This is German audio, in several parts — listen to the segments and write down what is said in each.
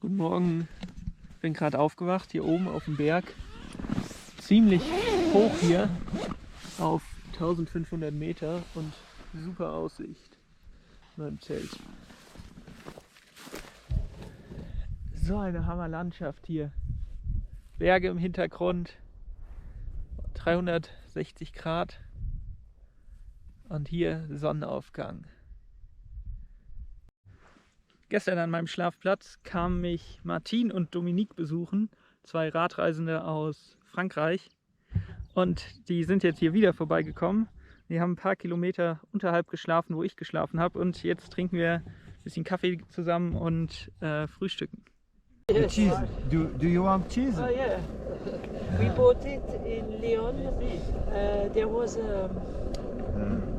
Guten Morgen, ich bin gerade aufgewacht hier oben auf dem Berg. Ziemlich hoch hier auf 1500 Meter und super Aussicht in meinem Zelt. So eine Hammerlandschaft hier. Berge im Hintergrund, 360 Grad und hier Sonnenaufgang. Gestern an meinem Schlafplatz kamen mich Martin und Dominique besuchen, zwei Radreisende aus Frankreich. Und die sind jetzt hier wieder vorbeigekommen. Die haben ein paar Kilometer unterhalb geschlafen, wo ich geschlafen habe. Und jetzt trinken wir ein bisschen Kaffee zusammen und frühstücken. Cheese. Do you want cheese? Oh yeah, we bought it in Lyon. There was a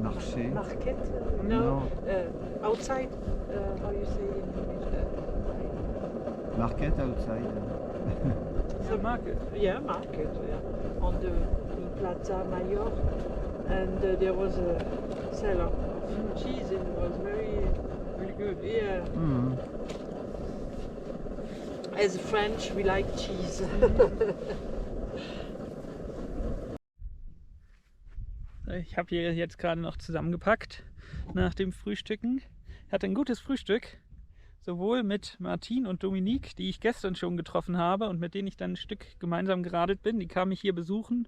Marché. market. No, outside. How you say in English? Market outside. The market. Yeah, market. Yeah, on the in Plaza Mayor, and there was a seller of cheese, and it was really good. Yeah. Mm. As French, we like cheese. Ich habe hier jetzt gerade noch zusammengepackt nach dem Frühstücken. Ich hatte ein gutes Frühstück, sowohl mit Martin und Dominique, die ich gestern schon getroffen habe und mit denen ich dann ein Stück gemeinsam geradelt bin. Die kamen mich hier besuchen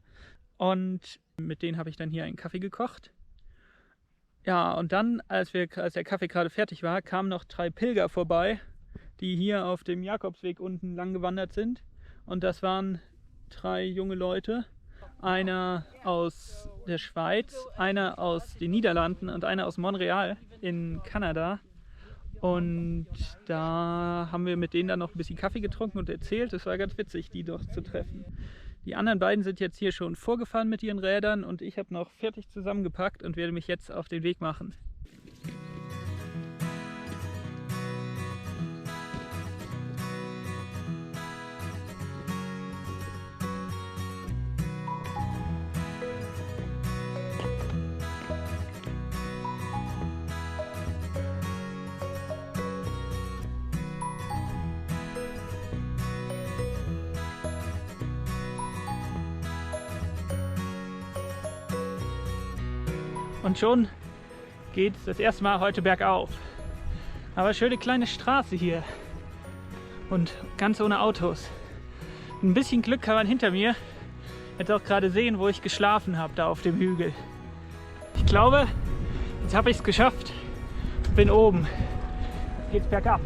und mit denen habe ich dann hier einen Kaffee gekocht. Ja, und dann, als der Kaffee gerade fertig war, kamen noch 3 Pilger vorbei, die hier auf dem Jakobsweg unten lang gewandert sind. Und das waren 3 junge Leute. Einer aus der Schweiz, einer aus den Niederlanden und einer aus Montreal in Kanada. Und da haben wir mit denen dann noch ein bisschen Kaffee getrunken und erzählt. Es war ganz witzig, die doch zu treffen. Die anderen beiden sind jetzt hier schon vorgefahren mit ihren Rädern und ich habe noch fertig zusammengepackt und werde mich jetzt auf den Weg machen. Und schon geht es das erste Mal heute bergauf. Aber schöne kleine Straße hier und ganz ohne Autos. Ein bisschen Glück kann man hinter mir jetzt auch gerade sehen, wo ich geschlafen habe, da auf dem Hügel. Ich glaube, jetzt habe ich es geschafft. Bin oben. Jetzt geht's bergab.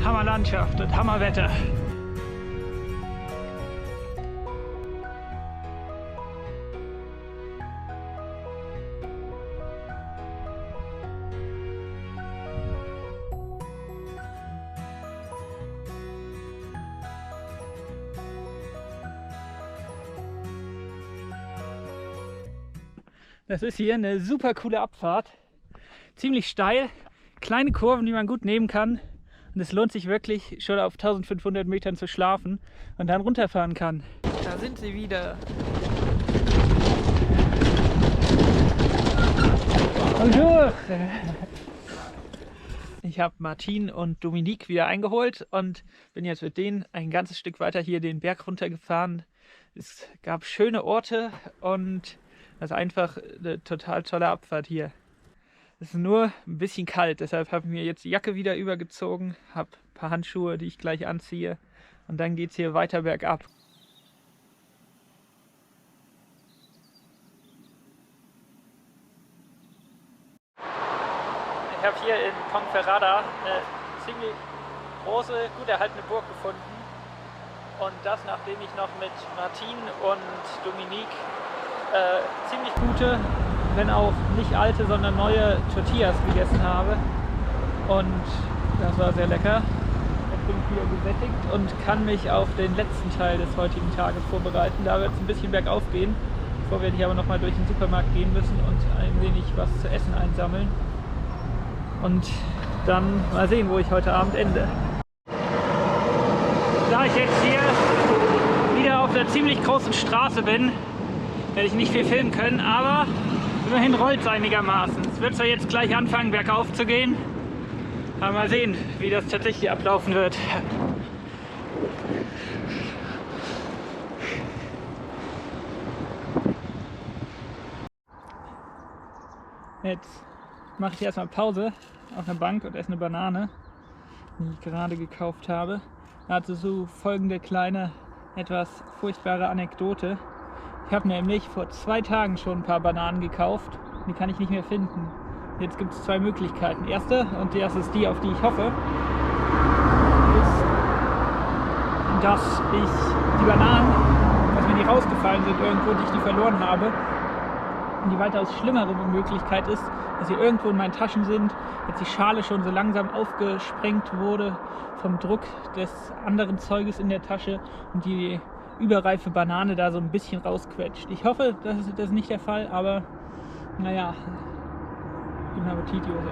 Hammerlandschaft und Hammerwetter. Das ist hier eine super coole Abfahrt. Ziemlich steil, kleine Kurven, die man gut nehmen kann. Und es lohnt sich wirklich, schon auf 1500 Metern zu schlafen und dann runterfahren kann. Da sind sie wieder. Bonjour! Ich habe Martin und Dominique wieder eingeholt und bin jetzt mit denen ein ganzes Stück weiter hier den Berg runtergefahren. Es gab schöne Orte und das ist einfach eine total tolle Abfahrt hier. Es ist nur ein bisschen kalt, deshalb habe ich mir jetzt die Jacke wieder übergezogen, habe ein paar Handschuhe, die ich gleich anziehe und dann geht es hier weiter bergab. Ich habe hier in Ponferrada eine ziemlich große, gut erhaltene Burg gefunden und das nachdem ich noch mit Martin und Dominique ziemlich gute, wenn auch nicht alte, sondern neue Tortillas gegessen habe. Und das war sehr lecker. Jetzt bin ich wieder gesättigt und kann mich auf den letzten Teil des heutigen Tages vorbereiten. Da wird es ein bisschen bergauf gehen. Vorher werde ich aber noch mal durch den Supermarkt gehen müssen und ein wenig was zu essen einsammeln. Und dann mal sehen, wo ich heute Abend ende. Da ich jetzt hier wieder auf einer ziemlich großen Straße bin, werde ich nicht viel filmen können, aber immerhin rollt es einigermaßen. Es wird zwar jetzt gleich anfangen, bergauf zu gehen, aber mal sehen, wie das tatsächlich ablaufen wird. Jetzt mache ich erstmal Pause auf einer Bank und esse eine Banane, die ich gerade gekauft habe. Dazu so folgende kleine, etwas furchtbare Anekdote. Ich habe nämlich vor 2 Tagen schon ein paar Bananen gekauft. Die kann ich nicht mehr finden. Jetzt gibt es 2 Möglichkeiten. Erste, und die erste ist die, auf die ich hoffe, ist, dass ich die Bananen, dass mir die rausgefallen sind irgendwo und ich die verloren habe. Und die weitaus schlimmere Möglichkeit ist, dass sie irgendwo in meinen Taschen sind, jetzt die Schale schon so langsam aufgesprengt wurde vom Druck des anderen Zeuges in der Tasche und die überreife Banane da so ein bisschen rausquetscht. Ich hoffe, das ist nicht der Fall, aber naja, guten Appetit, Josef.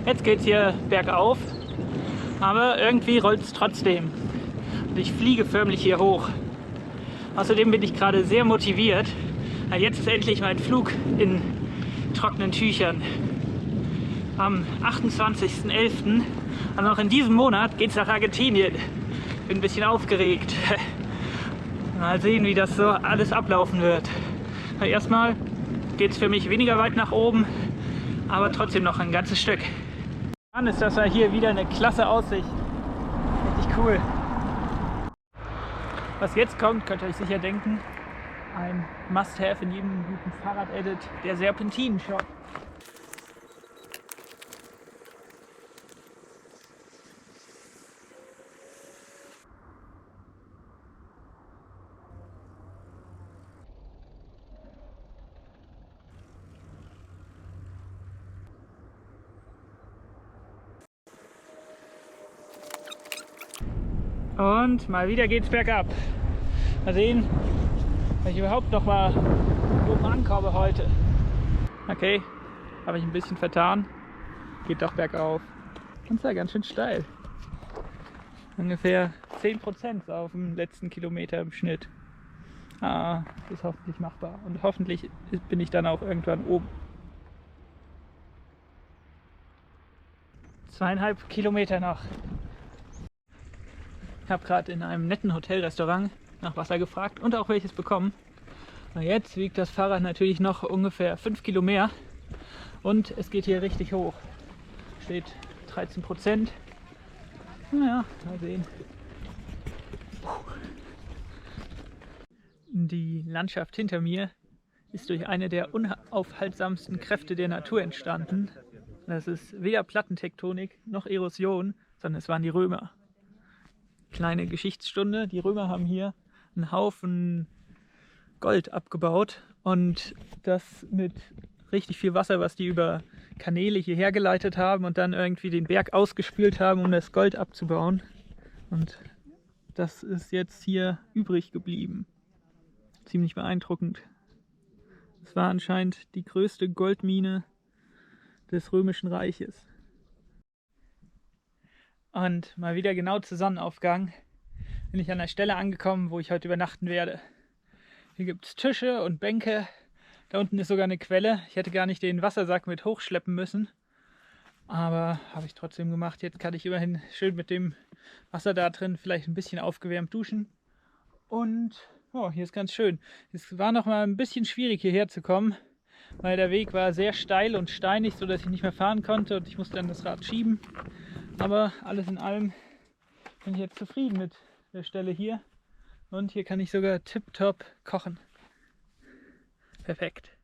Jetzt geht's hier bergauf, aber irgendwie rollt es trotzdem. Und ich fliege förmlich hier hoch. Außerdem bin ich gerade sehr motiviert. Jetzt ist endlich mein Flug in trockenen Tüchern. Am 28.11., also noch in diesem Monat, geht es nach Argentinien. Bin ein bisschen aufgeregt. Mal sehen, wie das so alles ablaufen wird. Erstmal geht es für mich weniger weit nach oben, aber trotzdem noch ein ganzes Stück. Dann ist das ja hier wieder eine klasse Aussicht. Richtig cool. Was jetzt kommt, könnt ihr euch sicher denken, ein Must-Have in jedem guten Fahrrad-Edit, der Serpentinen-Shot. Und mal wieder geht's bergab. Mal sehen, ob ich überhaupt noch mal oben ankomme heute. Okay, habe ich ein bisschen vertan. Geht doch bergauf. Und ist ja ganz schön steil. Ungefähr 10% auf dem letzten Kilometer im Schnitt. Ah, ist hoffentlich machbar. Und hoffentlich bin ich dann auch irgendwann oben. 2,5 Kilometer noch. Ich habe gerade in einem netten Hotelrestaurant nach Wasser gefragt und auch welches bekommen. Und jetzt wiegt das Fahrrad natürlich noch ungefähr 5 Kilo mehr und es geht hier richtig hoch. Steht 13%. Naja, mal sehen. Die Landschaft hinter mir ist durch eine der unaufhaltsamsten Kräfte der Natur entstanden. Das ist weder Plattentektonik noch Erosion, sondern es waren die Römer. Kleine Geschichtsstunde. Die Römer haben hier einen Haufen Gold abgebaut und das mit richtig viel Wasser, was die über Kanäle hierher geleitet haben und dann irgendwie den Berg ausgespült haben, um das Gold abzubauen. Und das ist jetzt hier übrig geblieben. Ziemlich beeindruckend. Es war anscheinend die größte Goldmine des Römischen Reiches. Und mal wieder genau zu Sonnenaufgang bin ich an der Stelle angekommen, wo ich heute übernachten werde. Hier gibt es Tische und Bänke. Da unten ist sogar eine Quelle. Ich hätte gar nicht den Wassersack mit hochschleppen müssen. Aber habe ich trotzdem gemacht. Jetzt kann ich immerhin schön mit dem Wasser da drin vielleicht ein bisschen aufgewärmt duschen. Und oh, hier ist ganz schön. Es war noch mal ein bisschen schwierig hierher zu kommen, weil der Weg war sehr steil und steinig, sodass ich nicht mehr fahren konnte und ich musste dann das Rad schieben. Aber alles in allem bin ich jetzt zufrieden mit der Stelle hier. Und hier kann ich sogar tipptopp kochen. Perfekt.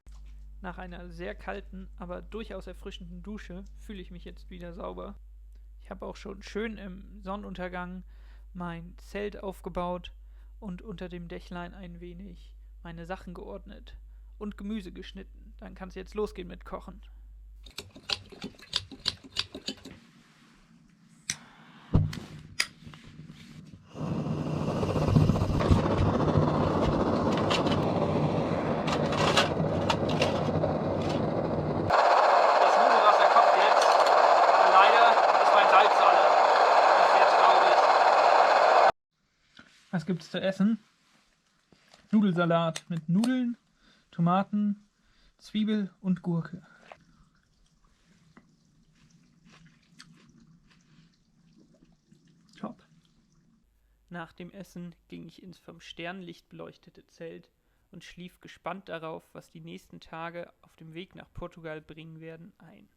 Nach einer sehr kalten, aber durchaus erfrischenden Dusche fühle ich mich jetzt wieder sauber. Ich habe auch schon schön im Sonnenuntergang mein Zelt aufgebaut und unter dem Dächlein ein wenig meine Sachen geordnet und Gemüse geschnitten. Dann kann es jetzt losgehen mit Kochen. Salz alle. Das ist sehr traurig. Was gibt's zu essen? Nudelsalat mit Nudeln, Tomaten, Zwiebel und Gurke. Top. Nach dem Essen ging ich ins vom Sternlicht beleuchtete Zelt und schlief gespannt darauf, was die nächsten Tage auf dem Weg nach Portugal bringen werden, ein.